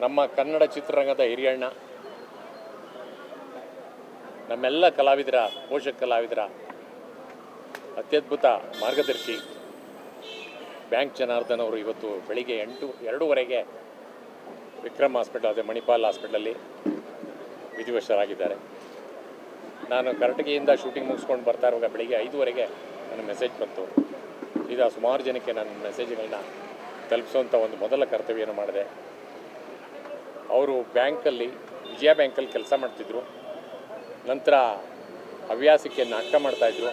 ನಮ್ಮ ಕನ್ನಡ ಚಿತ್ರರಂಗದ ಹಿರಿಯಣ್ಣ, ನಮ್ಮೆಲ್ಲ ಕಲಾವಿದರ ಪೋಷಕ ಕಲಾವಿದರ ಅತ್ಯದ್ಭುತ ಮಾರ್ಗದರ್ಶಿ ಬ್ಯಾಂಕ್ ಜನಾರ್ದನ್ ಅವರು ಇವತ್ತು ಬೆಳಿಗ್ಗೆ 2:30ಗೆ ವಿಕ್ರಮ್ ಹಾಸ್ಪಿಟಲ್, ಅದೇ ಮಣಿಪಾಲ್ ಹಾಸ್ಪಿಟಲಲ್ಲಿ ವಿಧಿವಶರಾಗಿದ್ದಾರೆ. ನಾನು ಕರಟಗಿಯಿಂದ ಶೂಟಿಂಗ್ ಮುಗಿಸ್ಕೊಂಡು ಬರ್ತಾ ಇರುವಾಗ ಬೆಳಿಗ್ಗೆ 5:30ಗೆ ನನ್ನ ಮೆಸೇಜ್ ಬಂತು. ಈಗ ಸುಮಾರು ಜನಕ್ಕೆ ನನ್ನ ಮೆಸೇಜ್ಗಳನ್ನ ತಲುಪಿಸುವಂಥ ಒಂದು ಮೊದಲ ಕರ್ತವ್ಯವನ್ನು ಮಾಡಿದೆ. ಅವರು ಬ್ಯಾಂಕಲ್ಲಿ, ವಿಜಯ ಬ್ಯಾಂಕಲ್ಲಿ ಕೆಲಸ ಮಾಡ್ತಿದ್ರು. ನಂತರ ಹವ್ಯಾಸಕ್ಕೆ ನಾಟಕ ಮಾಡ್ತಾಯಿದ್ರು.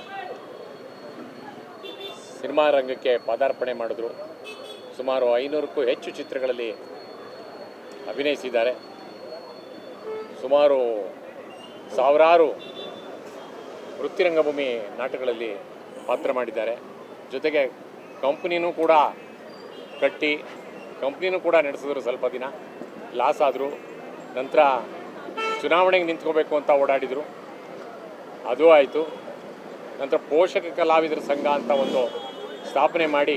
ಸಿನಿಮಾ ರಂಗಕ್ಕೆ ಪಾದಾರ್ಪಣೆ ಮಾಡಿದ್ರು. ಸುಮಾರು 500ಕ್ಕೂ ಹೆಚ್ಚು ಚಿತ್ರಗಳಲ್ಲಿ ಅಭಿನಯಿಸಿದ್ದಾರೆ. ಸುಮಾರು ಸಾವಿರಾರು ವೃತ್ತಿರಂಗಭೂಮಿ ನಾಟಕಗಳಲ್ಲಿ ಪಾತ್ರ ಮಾಡಿದ್ದಾರೆ. ಜೊತೆಗೆ ಕಂಪ್ನಿನೂ ಕೂಡ ಕಟ್ಟಿ ಕಂಪ್ನಿನೂ ಕೂಡ ನಡೆಸಿದ್ರು. ಸ್ವಲ್ಪ ದಿನ ಲಾಸ್ ಆದರು. ನಂತರ ಚುನಾವಣೆಗೆ ನಿಂತ್ಕೋಬೇಕು ಅಂತ ಓಡಾಡಿದರು, ಅದೂ ಆಯಿತು. ನಂತರ ಪೋಷಕ ಕಲಾವಿದರ ಸಂಘ ಅಂತ ಒಂದು ಸ್ಥಾಪನೆ ಮಾಡಿ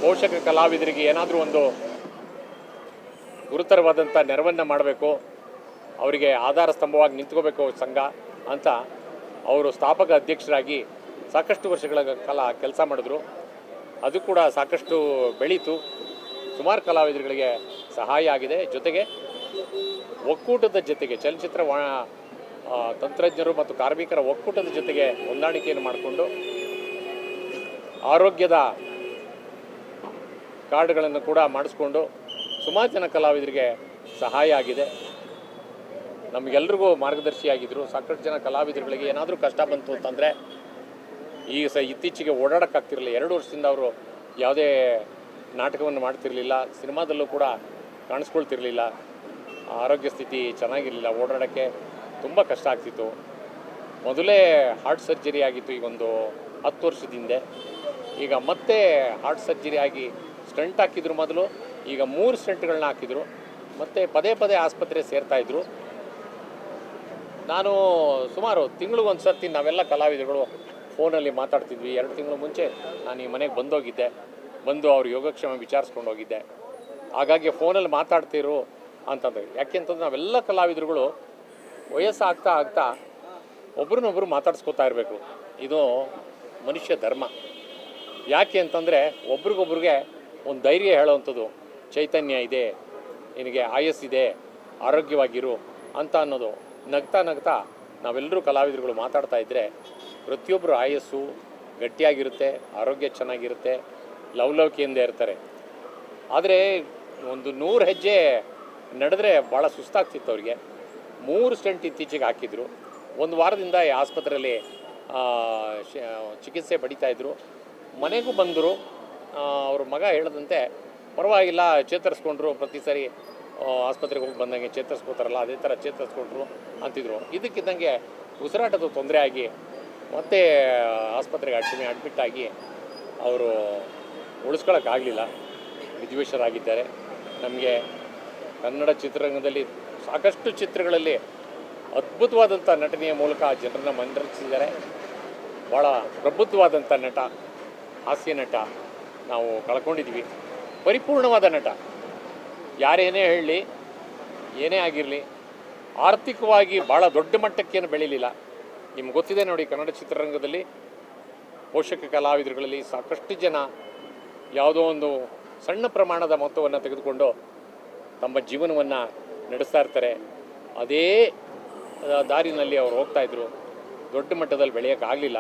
ಪೋಷಕ ಕಲಾವಿದರಿಗೆ ಏನಾದರೂ ಒಂದು ಗುರುತರವಾದಂಥ ನೆರವನ್ನು ಮಾಡಬೇಕು, ಅವರಿಗೆ ಆಧಾರ ಸ್ತಂಭವಾಗಿ ನಿಂತ್ಕೋಬೇಕು ಸಂಘ ಅಂತ ಅವರು ಸ್ಥಾಪಕ ಅಧ್ಯಕ್ಷರಾಗಿ ಸಾಕಷ್ಟು ವರ್ಷಗಳ ಕಾಲ ಕೆಲಸ ಮಾಡಿದ್ರು. ಅದು ಕೂಡ ಸಾಕಷ್ಟು ಬೆಳೀತು. ಸುಮಾರು ಕಲಾವಿದರುಗಳಿಗೆ ಸಹಾಯ ಆಗಿದೆ. ಜೊತೆಗೆ ಒಕ್ಕೂಟದ ಜೊತೆಗೆ ಚಲನಚಿತ್ರ ತಂತ್ರಜ್ಞರು ಮತ್ತು ಕಾರ್ಮಿಕರ ಒಕ್ಕೂಟದ ಜೊತೆಗೆ ಹೊಂದಾಣಿಕೆಯನ್ನು ಮಾಡಿಕೊಂಡು ಆರೋಗ್ಯದ ಕಾರ್ಡ್ಗಳನ್ನು ಕೂಡ ಮಾಡಿಸ್ಕೊಂಡು ಸುಮಾರು ಜನ ಕಲಾವಿದರಿಗೆ ಸಹಾಯ ಆಗಿದೆ. ನಮಗೆಲ್ರಿಗೂ ಮಾರ್ಗದರ್ಶಿಯಾಗಿದ್ದರು. ಸಾಕಷ್ಟು ಜನ ಕಲಾವಿದರುಗಳಿಗೆ ಏನಾದರೂ ಕಷ್ಟ ಬಂತು ಅಂತಂದರೆ ಇತ್ತೀಚೆಗೆ ಓಡಾಡೋಕ್ಕಾಗ್ತಿರಲಿಲ್ಲ. 2 ವರ್ಷದಿಂದ ಅವರು ಯಾವುದೇ ನಾಟಕವನ್ನು ಮಾಡ್ತಿರಲಿಲ್ಲ, ಸಿನಿಮಾದಲ್ಲೂ ಕೂಡ ಕಾಣಿಸ್ಕೊಳ್ತಿರಲಿಲ್ಲ. ಆರೋಗ್ಯ ಸ್ಥಿತಿ ಚೆನ್ನಾಗಿರಲಿಲ್ಲ, ಓಡಾಡೋಕ್ಕೆ ತುಂಬ ಕಷ್ಟ ಆಗ್ತಿತ್ತು. ಮೊದಲೇ ಹಾರ್ಟ್ ಸರ್ಜರಿ ಆಗಿತ್ತು ಈಗ ಒಂದು 10 ವರ್ಷದ ಹಿಂದೆ. ಈಗ ಮತ್ತೆ ಹಾರ್ಟ್ ಸರ್ಜರಿ ಆಗಿ ಸ್ಟಂಟ್ ಹಾಕಿದ್ರು ಮೊದಲು, ಈಗ 3 ಸ್ಟಂಟ್ಗಳನ್ನ ಹಾಕಿದರು. ಮತ್ತು ಪದೇ ಪದೇ ಆಸ್ಪತ್ರೆ ಸೇರ್ತಾಯಿದ್ರು. ನಾನು ಸುಮಾರು ತಿಂಗಳಿಗೊಂದು ಸರ್ತಿ ನಾವೆಲ್ಲ ಕಲಾವಿದರುಗಳು ಫೋನಲ್ಲಿ ಮಾತಾಡ್ತಿದ್ವಿ. 2 ತಿಂಗಳು ಮುಂಚೆ ನಾನು ಈ ಮನೆಗೆ ಬಂದು ಅವ್ರ ಯೋಗಕ್ಷೇಮ ವಿಚಾರಿಸ್ಕೊಂಡು ಹೋಗಿದ್ದೆ. ಹಾಗಾಗಿ ಫೋನಲ್ಲಿ ಮಾತಾಡ್ತಿರು ಅಂತಂದ್ರೆ, ಯಾಕೆಂತಂದ್ರೆ ನಾವೆಲ್ಲ ಕಲಾವಿದರುಗಳು ವಯಸ್ಸು ಆಗ್ತಾ ಒಬ್ರನ್ನೊಬ್ರು ಮಾತಾಡ್ಸ್ಕೊತಾ ಇರಬೇಕು. ಇದು ಮನುಷ್ಯ ಧರ್ಮ. ಯಾಕೆ ಅಂತಂದರೆ ಒಬ್ರಿಗೊಬ್ರಿಗೆ ಒಂದು ಧೈರ್ಯ ಹೇಳೋವಂಥದ್ದು, ಚೈತನ್ಯ ಇದೆ, ನಿನಗೆ ಆಯಸ್ಸಿದೆ, ಆರೋಗ್ಯವಾಗಿರು ಅಂತ ಅನ್ನೋದು. ನಗ್ತಾ ನಾವೆಲ್ಲರೂ ಕಲಾವಿದರುಗಳು ಮಾತಾಡ್ತಾ ಇದ್ದರೆ ಪ್ರತಿಯೊಬ್ಬರು ಆಯಸ್ಸು ಗಟ್ಟಿಯಾಗಿರುತ್ತೆ, ಆರೋಗ್ಯ ಚೆನ್ನಾಗಿರುತ್ತೆ, ಲವಲವಿಕೆಯಿಂದ ಇರ್ತಾರೆ. ಆದರೆ ಒಂದು 100 ಹೆಜ್ಜೆ ನಡೆದ್ರೆ ಭಾಳ ಸುಸ್ತಾಗ್ತಿತ್ತು ಅವ್ರಿಗೆ. 3 ಸ್ಟಂಟ್ ಇತ್ತೀಚೆಗೆ ಹಾಕಿದ್ರು. 1 ವಾರದಿಂದ ಈ ಆಸ್ಪತ್ರೆಯಲ್ಲಿ ಚಿಕಿತ್ಸೆ ಪಡಿತಾಯಿದ್ರು. ಮನೆಗೂ ಬಂದರು. ಅವ್ರ ಮಗ ಹೇಳಿದಂತೆ ಪರವಾಗಿಲ್ಲ, ಚೇತರಿಸ್ಕೊಂಡ್ರು. ಪ್ರತಿ ಸಾರಿ ಆಸ್ಪತ್ರೆಗೆ ಹೋಗಿ ಬಂದಂಗೆ ಚೇತರಿಸ್ಕೋತಾರಲ್ಲ, ಅದೇ ಥರ ಚೇತರಿಸ್ಕೊಂಡ್ರು ಅಂತಿದ್ರು. ಇದಕ್ಕಿದ್ದಂಗೆ ಉಸಿರಾಟದ ತೊಂದರೆ ಆಗಿ ಮತ್ತೆ ಆಸ್ಪತ್ರೆಗೆ ಅಡ್ಮಿಟ್ ಆಗಿ ಅವರು ಉಳಿಸ್ಕೊಳ್ಳೋಕ್ಕಾಗಲಿಲ್ಲ, ವಿಧಿವಶರಾಗಿದ್ದಾರೆ. ನಮಗೆ ಕನ್ನಡ ಚಿತ್ರರಂಗದಲ್ಲಿ ಸಾಕಷ್ಟು ಚಿತ್ರಗಳಲ್ಲಿ ಅದ್ಭುತವಾದಂಥ ನಟನೆಯ ಮೂಲಕ ಜನರನ್ನು ಮನರಂಜಿಸಿದ್ದಾರೆ. ಭಾಳ ಪ್ರಬುದ್ಧವಾದಂಥ ನಟ, ಹಾಸ್ಯ ನಟ ನಾವು ಕಳ್ಕೊಂಡಿದ್ವಿ. ಪರಿಪೂರ್ಣವಾದ ನಟ. ಯಾರೇನೇ ಹೇಳಲಿ, ಏನೇ ಆಗಿರಲಿ, ಆರ್ಥಿಕವಾಗಿ ಭಾಳ ದೊಡ್ಡ ಮಟ್ಟಕ್ಕೇನು ಬೆಳೀಲಿಲ್ಲ. ನಿಮ್ಗೆ ಗೊತ್ತಿದೆ ನೋಡಿ, ಕನ್ನಡ ಚಿತ್ರರಂಗದಲ್ಲಿ ಪೋಷಕ ಕಲಾವಿದರುಗಳಲ್ಲಿ ಸಾಕಷ್ಟು ಜನ ಯಾವುದೋ ಒಂದು ಸಣ್ಣ ಪ್ರಮಾಣದ ಮೊತ್ತವನ್ನು ತೆಗೆದುಕೊಂಡು ತಮ್ಮ ಜೀವನವನ್ನು ನಡೆಸ್ತಾ ಇರ್ತಾರೆ. ಅದೇ ದಾರಿನಲ್ಲಿ ಅವರು ಹೋಗ್ತಾಯಿದ್ರು. ದೊಡ್ಡ ಮಟ್ಟದಲ್ಲಿ ಬೆಳೆಯೋಕ್ಕಾಗಲಿಲ್ಲ.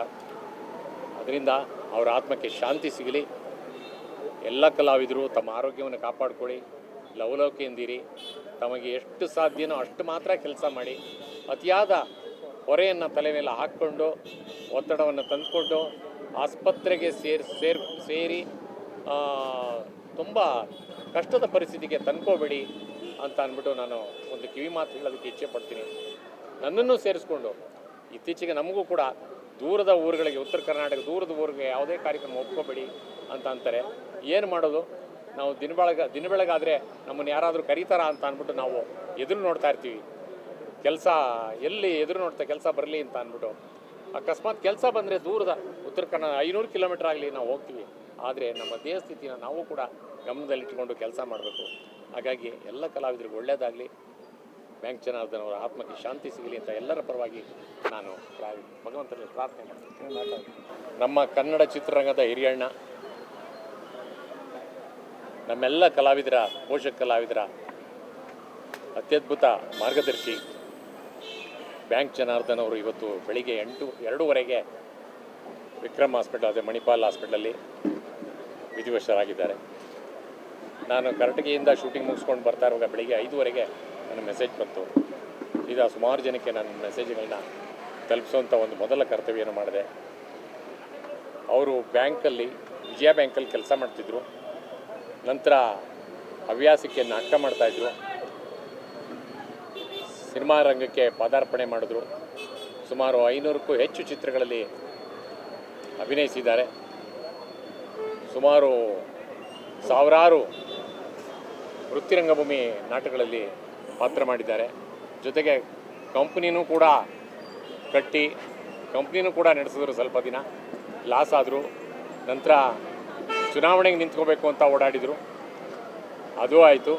ಅದರಿಂದ ಅವರ ಆತ್ಮಕ್ಕೆ ಶಾಂತಿ ಸಿಗಲಿ. ಎಲ್ಲ ಕಲಾವಿದರು ತಮ್ಮ ಆರೋಗ್ಯವನ್ನು ಕಾಪಾಡಿಕೊಳ್ಳಿ, ಲವಲವಿಕೆಯಿಂದಿರಿ. ತಮಗೆ ಎಷ್ಟು ಸಾಧ್ಯನೋ ಅಷ್ಟು ಮಾತ್ರ ಕೆಲಸ ಮಾಡಿ. ಅತಿಯಾದ ಹೊರೆಯನ್ನು ತಲೆ ಮೇಲೆ ಹಾಕ್ಕೊಂಡು ಒತ್ತಡವನ್ನು ತಂದುಕೊಂಡು ಆಸ್ಪತ್ರೆಗೆ ಸೇರಿ ತುಂಬ ಕಷ್ಟದ ಪರಿಸ್ಥಿತಿಗೆ ತಂದ್ಕೋಬೇಡಿ ಅಂತ ಅಂದ್ಬಿಟ್ಟು ನಾನು ಒಂದು ಕಿವಿ ಮಾತು ಹೇಳೋದಕ್ಕೆ ಇಚ್ಛೆ ಪಡ್ತೀನಿ. ನನ್ನನ್ನು ಸೇರಿಸ್ಕೊಂಡು ಇತ್ತೀಚೆಗೆ ನಮಗೂ ಕೂಡ ದೂರದ ಊರುಗಳಿಗೆ, ಉತ್ತರ ಕರ್ನಾಟಕ ದೂರದ ಊರಿಗೆ ಯಾವುದೇ ಕಾರ್ಯಕ್ರಮ ಒಪ್ಕೋಬೇಡಿ ಅಂತ ಅಂತಾರೆ. ಏನು ಮಾಡೋದು? ನಾವು ದಿನ ಬೆಳಗಾದರೆ ನಮ್ಮನ್ನು ಯಾರಾದರೂ ಕರೀತಾರ ಅಂತ ಅಂದ್ಬಿಟ್ಟು ನಾವು ಎದುರು ನೋಡ್ತಾ ಇರ್ತೀವಿ. ಕೆಲಸ ಎಲ್ಲಿ ಎದುರು ನೋಡ್ತಾ ಕೆಲಸ ಬರಲಿ ಅಂತ ಅಂದ್ಬಿಟ್ಟು. ಅಕಸ್ಮಾತ್ ಕೆಲಸ ಬಂದರೆ ದೂರದ ಉತ್ತರ ಕನ್ನಡ 500 ಕಿಲೋಮೀಟರ್ ಆಗಲಿ ನಾವು ಹೋಗ್ತೀವಿ. ಆದರೆ ನಮ್ಮ ದೇಹ ಸ್ಥಿತಿನ ನಾವು ಕೂಡ ಗಮನದಲ್ಲಿಟ್ಟುಕೊಂಡು ಕೆಲಸ ಮಾಡಬೇಕು. ಹಾಗಾಗಿ ಎಲ್ಲ ಕಲಾವಿದರಿಗೂ ಒಳ್ಳೆಯದಾಗಲಿ, ಬ್ಯಾಂಕ್ ಜನಾರ್ದನ್ ಅವರ ಆತ್ಮಕ್ಕೆ ಶಾಂತಿ ಸಿಗಲಿ ಅಂತ ಎಲ್ಲರ ಪರವಾಗಿ ನಾನು ಭಗವಂತನಲ್ಲಿ ಪ್ರಾರ್ಥನೆ ಮಾಡ್ತೀನಿ. ನಮ್ಮ ಕನ್ನಡ ಚಿತ್ರರಂಗದ ಹಿರಿಯಣ್ಣ, ನಮ್ಮೆಲ್ಲ ಕಲಾವಿದರ, ಪೋಷಕ ಕಲಾವಿದರ ಅತ್ಯದ್ಭುತ ಮಾರ್ಗದರ್ಶಿ ಬ್ಯಾಂಕ್ ಜನಾರ್ದನ್ ಅವರು ಇವತ್ತು ಬೆಳಿಗ್ಗೆ 2:30ಗೆ ವಿಕ್ರಮ್ ಹಾಸ್ಪಿಟಲ್, ಅದೇ ಮಣಿಪಾಲ್ ಹಾಸ್ಪಿಟಲಲ್ಲಿ ವಿಧಿವಶರಾಗಿದ್ದಾರೆ. ನಾನು ಕರಟಗಿಯಿಂದ ಶೂಟಿಂಗ್ ಮುಗಿಸ್ಕೊಂಡು ಬರ್ತಾ ಇರುವಾಗ ಬೆಳಿಗ್ಗೆ 5:30ಗೆ ನನ್ನ ಮೆಸೇಜ್ ಬಂತು. ಈಗ ಸುಮಾರು ಜನಕ್ಕೆ ನನ್ನ ಮೆಸೇಜ್ಗಳನ್ನ ತಲುಪಿಸುವಂಥ ಒಂದು ಮೊದಲ ಕರ್ತವ್ಯವನ್ನು ಮಾಡಿದೆ. ಅವರು ಬ್ಯಾಂಕಲ್ಲಿ, ವಿಜಯ ಬ್ಯಾಂಕಲ್ಲಿ ಕೆಲಸ ಮಾಡ್ತಿದ್ರು. ನಂತರ ಹವ್ಯಾಸಕ್ಕೆ ನಾಟಕ ಮಾಡ್ತಾಯಿದ್ರು. ಸಿನಿಮಾ ರಂಗಕ್ಕೆ ಪಾದಾರ್ಪಣೆ ಮಾಡಿದ್ರು. ಸುಮಾರು 500ಕ್ಕೂ ಹೆಚ್ಚು ಚಿತ್ರಗಳಲ್ಲಿ ಅಭಿನಯಿಸಿದ್ದಾರೆ. ಸುಮಾರು ಸಾವಿರಾರು ವೃತ್ತಿರಂಗಭೂಮಿ ನಾಟಕಗಳಲ್ಲಿ ಪಾತ್ರ ಮಾಡಿದ್ದಾರೆ. ಜೊತೆಗೆ ಕಂಪ್ನಿನೂ ಕೂಡ ಕಟ್ಟಿ ಕಂಪ್ನಿನೂ ಕೂಡ ನಡೆಸಿದ್ರು. ಸ್ವಲ್ಪ ದಿನ ಲಾಸ್ ಆದರು. ನಂತರ ಚುನಾವಣೆಗೆ ನಿಂತ್ಕೋಬೇಕು ಅಂತ ಓಡಾಡಿದರು, ಅದೂ ಆಯಿತು.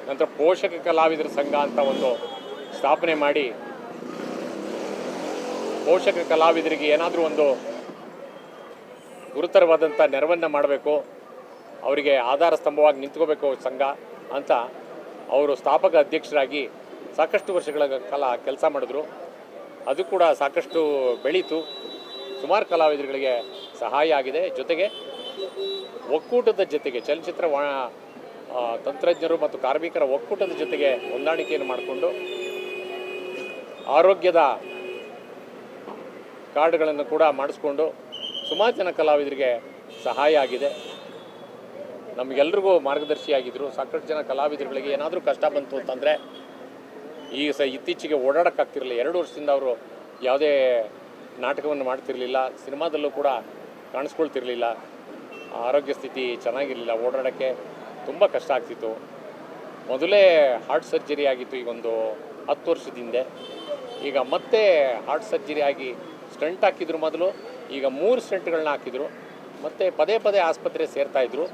ನಂತರ ಪೋಷಕ ಕಲಾವಿದರ ಸಂಘ ಅಂತ ಒಂದು ಸ್ಥಾಪನೆ ಮಾಡಿ ಪೋಷಕ ಕಲಾವಿದರಿಗೆ ಏನಾದರೂ ಒಂದು ಗುರುತರವಾದಂಥ ನೆರವನ್ನು ಮಾಡಬೇಕು, ಅವರಿಗೆ ಆಧಾರ ಸ್ತಂಭವಾಗಿ ನಿಂತ್ಕೋಬೇಕು ಸಂಘ ಅಂತ ಅವರು ಸ್ಥಾಪಕ ಅಧ್ಯಕ್ಷರಾಗಿ ಸಾಕಷ್ಟು ವರ್ಷಗಳ ಕಾಲ ಕೆಲಸ ಮಾಡಿದ್ರು. ಅದು ಕೂಡ ಸಾಕಷ್ಟು ಬೆಳೀತು. ಸುಮಾರು ಕಲಾವಿದರುಗಳಿಗೆ ಸಹಾಯ ಆಗಿದೆ. ಜೊತೆಗೆ ಒಕ್ಕೂಟದ ಜೊತೆಗೆ ಚಲನಚಿತ್ರ ತಂತ್ರಜ್ಞರು ಮತ್ತು ಕಾರ್ಮಿಕರ ಒಕ್ಕೂಟದ ಜೊತೆಗೆ ಹೊಂದಾಣಿಕೆಯನ್ನು ಮಾಡಿಕೊಂಡು ಆರೋಗ್ಯದ ಕಾರ್ಡ್ಗಳನ್ನು ಕೂಡ ಮಾಡಿಸ್ಕೊಂಡು ಸುಮಾರು ಜನ ಕಲಾವಿದರಿಗೆ ಸಹಾಯ ಆಗಿದೆ. ನಮಗೆಲ್ರಿಗೂ ಮಾರ್ಗದರ್ಶಿಯಾಗಿದ್ದರು. ಸಾಕಷ್ಟು ಜನ ಕಲಾವಿದರುಗಳಿಗೆ ಏನಾದರೂ ಕಷ್ಟ ಬಂತು ಅಂತಂದರೆ ಇತ್ತೀಚೆಗೆ ಓಡಾಡೋಕ್ಕಾಗ್ತಿರಲಿಲ್ಲ. 2 ವರ್ಷದಿಂದ ಅವರು ಯಾವುದೇ ನಾಟಕವನ್ನು ಮಾಡ್ತಿರಲಿಲ್ಲ, ಸಿನಿಮಾದಲ್ಲೂ ಕೂಡ ಕಾಣಿಸ್ಕೊಳ್ತಿರಲಿಲ್ಲ. ಆರೋಗ್ಯ ಸ್ಥಿತಿ ಚೆನ್ನಾಗಿರಲಿಲ್ಲ, ಓಡಾಡೋಕ್ಕೆ ತುಂಬ ಕಷ್ಟ ಆಗ್ತಿತ್ತು. ಮೊದಲೇ ಹಾರ್ಟ್ ಸರ್ಜರಿ ಆಗಿತ್ತು ಈಗ ಒಂದು 10 ವರ್ಷದ ಹಿಂದೆ. ಈಗ ಮತ್ತೆ ಹಾರ್ಟ್ ಸರ್ಜರಿ ಆಗಿ ಸ್ಟಂಟ್ ಹಾಕಿದ್ರು ಮೊದಲು, ಈಗ 3 ಸ್ಟಂಟ್ಗಳನ್ನ ಹಾಕಿದರು. ಮತ್ತು ಪದೇ ಪದೇ ಆಸ್ಪತ್ರೆ ಸೇರ್ತಾಯಿದ್ರು.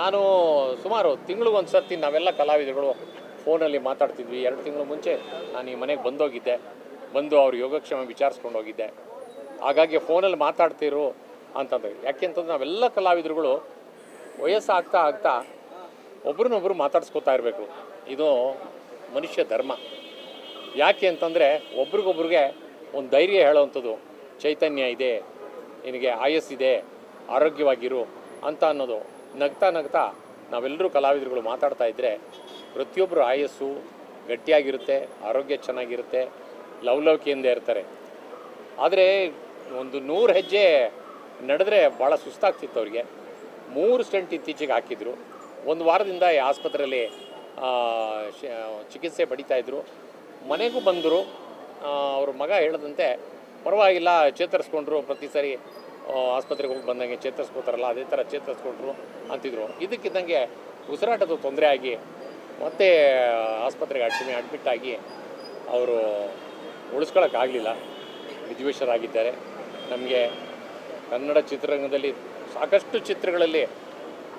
ನಾನು ಸುಮಾರು ತಿಂಗಳಿಗೊಂದು ಸರ್ತಿ ನಾವೆಲ್ಲ ಕಲಾವಿದರುಗಳು ಫೋನಲ್ಲಿ ಮಾತಾಡ್ತಿದ್ವಿ. 2 ತಿಂಗಳು ಮುಂಚೆ ನಾನು ಈ ಮನೆಗೆ ಬಂದು ಅವ್ರ ಯೋಗಕ್ಷೇಮ ವಿಚಾರಿಸ್ಕೊಂಡು ಹೋಗಿದ್ದೆ. ಹಾಗಾಗಿ ಫೋನಲ್ಲಿ ಮಾತಾಡ್ತಿರು ಅಂತಂದ್ರೆ, ಯಾಕೆಂತಂದ್ರೆ ನಾವೆಲ್ಲ ಕಲಾವಿದರುಗಳು ವಯಸ್ಸು ಆಗ್ತಾ ಒಬ್ರನ್ನೊಬ್ರು ಮಾತಾಡ್ಸ್ಕೊತಾ ಇರಬೇಕು. ಇದು ಮನುಷ್ಯ ಧರ್ಮ. ಯಾಕೆ ಅಂತಂದರೆ ಒಬ್ರಿಗೊಬ್ರಿಗೆ ಒಂದು ಧೈರ್ಯ ಹೇಳೋವಂಥದ್ದು, ಚೈತನ್ಯ ಇದೆ, ನಿನಗೆ ಆಯಸ್ಸಿದೆ, ಆರೋಗ್ಯವಾಗಿರು ಅಂತ ಅನ್ನೋದು. ನಗ್ತಾ ನಾವೆಲ್ಲರೂ ಕಲಾವಿದರುಗಳು ಮಾತಾಡ್ತಾ ಇದ್ದರೆ ಪ್ರತಿಯೊಬ್ಬರು ಆಯಸ್ಸು ಗಟ್ಟಿಯಾಗಿರುತ್ತೆ, ಆರೋಗ್ಯ ಚೆನ್ನಾಗಿರುತ್ತೆ, ಲವಲವಿಕೆಯಿಂದ ಇರ್ತಾರೆ. ಆದರೆ ಒಂದು 100 ಹೆಜ್ಜೆ ನಡೆದ್ರೆ ಭಾಳ ಸುಸ್ತಾಗ್ತಿತ್ತು ಅವರಿಗೆ. 3 ಸ್ಟಂಟ್ ಇತ್ತೀಚೆಗೆ ಹಾಕಿದ್ರು. 1 ವಾರದಿಂದ ಈ ಆಸ್ಪತ್ರೆಯಲ್ಲಿ ಚಿಕಿತ್ಸೆ ಪಡಿತಾಯಿದ್ರು. ಮನೆಗೂ ಬಂದರು. ಅವ್ರ ಮಗ ಹೇಳದಂತೆ ಪರವಾಗಿಲ್ಲ, ಚೇತರಿಸ್ಕೊಂಡ್ರು, ಪ್ರತಿ ಸಾರಿ ಆಸ್ಪತ್ರೆಗೆ ಹೋಗಿ ಬಂದಂಗೆ ಚೇತರಿಸ್ಕೋತಾರಲ್ಲ ಅದೇ ಥರ ಚೇತರಿಸ್ಕೊಂಡ್ರು ಅಂತಿದ್ರು. ಇದಕ್ಕಿದ್ದಂಗೆ ಉಸಿರಾಟದ ತೊಂದರೆ ಆಗಿ ಮತ್ತೆ ಆಸ್ಪತ್ರೆಗೆ ಅಡ್ಮಿಟ್ ಆಗಿ ಅವರು ಉಳಿಸ್ಕೊಳ್ಳೋಕ್ಕಾಗಲಿಲ್ಲ, ವಿಧಿವಶರಾಗಿದ್ದಾರೆ. ನಮಗೆ ಕನ್ನಡ ಚಿತ್ರರಂಗದಲ್ಲಿ ಸಾಕಷ್ಟು ಚಿತ್ರಗಳಲ್ಲಿ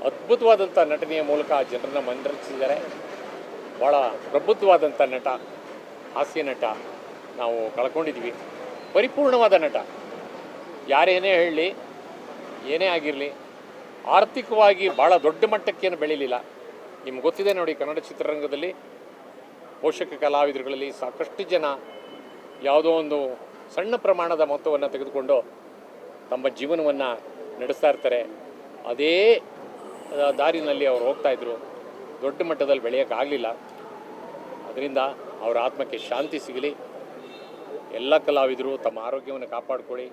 ಅದ್ಭುತವಾದಂಥ ನಟನೆಯ ಮೂಲಕ ಜನರನ್ನು ಮನರಂಜಿಸಿದ್ದಾರೆ. ಭಾಳ ಪ್ರಬುದ್ಧವಾದಂಥ ನಟ, ಹಾಸ್ಯ ನಟ ನಾವು ಕಳ್ಕೊಂಡಿದ್ವಿ. ಪರಿಪೂರ್ಣವಾದ ನಟ. ಯಾರೇನೇ ಹೇಳಲಿ, ಏನೇ ಆಗಿರಲಿ, ಆರ್ಥಿಕವಾಗಿ ಭಾಳ ದೊಡ್ಡ ಮಟ್ಟಕ್ಕೇನು ಬೆಳೀಲಿಲ್ಲ. ನಿಮ್ಗೆ ಗೊತ್ತಿದೆ ನೋಡಿ, ಕನ್ನಡ ಚಿತ್ರರಂಗದಲ್ಲಿ ಪೋಷಕ ಕಲಾವಿದರುಗಳಲ್ಲಿ ಸಾಕಷ್ಟು ಜನ ಯಾವುದೋ ಒಂದು ಸಣ್ಣ ಪ್ರಮಾಣದ ಮೊತ್ತವನ್ನು ತೆಗೆದುಕೊಂಡು ತಮ್ಮ ಜೀವನವನ್ನು ನಡೆಸ್ತಾ ಇರ್ತಾರೆ. ಅದೇ ದಾರಿನಲ್ಲಿ ಅವರು ಹೋಗ್ತಾಯಿದ್ರು. ದೊಡ್ಡ ಮಟ್ಟದಲ್ಲಿ ಬೆಳೆಯೋಕ್ಕಾಗಲಿಲ್ಲ. ಅದರಿಂದ ಅವರ ಆತ್ಮಕ್ಕೆ ಶಾಂತಿ ಸಿಗಲಿ. ಎಲ್ಲ ಕಲಾವಿದರು ತಮ್ಮ ಆರೋಗ್ಯವನ್ನು ಕಾಪಾಡಿಕೊಳ್ಳಿ,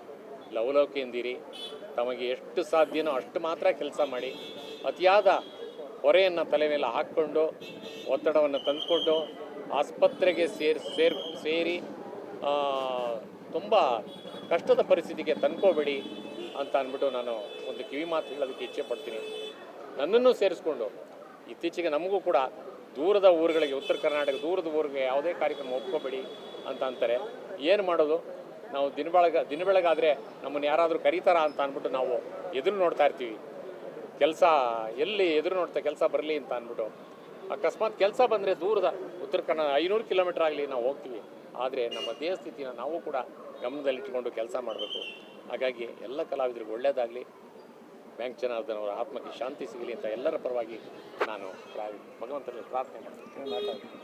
ಲವಲವಿಕೆಯಿಂದಿರಿ. ತಮಗೆ ಎಷ್ಟು ಸಾಧ್ಯನೋ ಅಷ್ಟು ಮಾತ್ರ ಕೆಲಸ ಮಾಡಿ. ಅತಿಯಾದ ಹೊರೆಯನ್ನು ತಲೆ ಮೇಲೆ ಹಾಕ್ಕೊಂಡು ಒತ್ತಡವನ್ನು ತಂದುಕೊಂಡು ಆಸ್ಪತ್ರೆಗೆ ಸೇರಿ ತುಂಬ ಕಷ್ಟದ ಪರಿಸ್ಥಿತಿಗೆ ತಂದ್ಕೋಬೇಡಿ ಅಂತ ಅಂದ್ಬಿಟ್ಟು ನಾನು ಒಂದು ಕಿವಿ ಮಾತು ಹೇಳೋದಕ್ಕೆ ಇಚ್ಛೆ ಪಡ್ತೀನಿ. ನನ್ನನ್ನು ಸೇರಿಸ್ಕೊಂಡು ಇತ್ತೀಚೆಗೆ ನಮಗೂ ಕೂಡ ದೂರದ ಊರುಗಳಿಗೆ, ಉತ್ತರ ಕರ್ನಾಟಕ ದೂರದ ಊರಿಗೆ ಯಾವುದೇ ಕಾರ್ಯಕ್ರಮ ಒಪ್ಕೋಬೇಡಿ ಅಂತ ಅಂತಾರೆ. ಏನು ಮಾಡೋದು? ನಾವು ದಿನ ಬೆಳಗಾದರೆ ನಮ್ಮನ್ನು ಯಾರಾದರೂ ಕರೀತಾರ ಅಂತ ಅಂದ್ಬಿಟ್ಟು ನಾವು ಎದುರು ನೋಡ್ತಾ ಇರ್ತೀವಿ. ಕೆಲಸ ಎಲ್ಲಿ ಎದುರು ನೋಡ್ತಾ ಕೆಲಸ ಬರಲಿ ಅಂತ ಅಂದ್ಬಿಟ್ಟು ಅಕಸ್ಮಾತ್ ಕೆಲಸ ಬಂದರೆ ದೂರದ ಉತ್ತರ ಕನ್ನಡ 500 ಕಿಲೋಮೀಟ್ರ್ ಆಗಲಿ ನಾವು ಹೋಗ್ತೀವಿ. ಆದರೆ ನಮ್ಮ ದೇಹ ಸ್ಥಿತಿನ ನಾವು ಕೂಡ ಗಮನದಲ್ಲಿಟ್ಟುಕೊಂಡು ಕೆಲಸ ಮಾಡಬೇಕು. ಹಾಗಾಗಿ ಎಲ್ಲ ಕಲಾವಿದರಿಗೆ ಒಳ್ಳೆಯದಾಗಲಿ, ಬ್ಯಾಂಕ್ ಜನಾರ್ದನ್ ಅವರ ಆತ್ಮಕ್ಕೆ ಶಾಂತಿ ಸಿಗಲಿ ಅಂತ ಎಲ್ಲರ ಪರವಾಗಿ ನಾನು ಭಗವಂತನಲ್ಲಿ ಪ್ರಾರ್ಥನೆ ಮಾಡ್ತೀನಿ.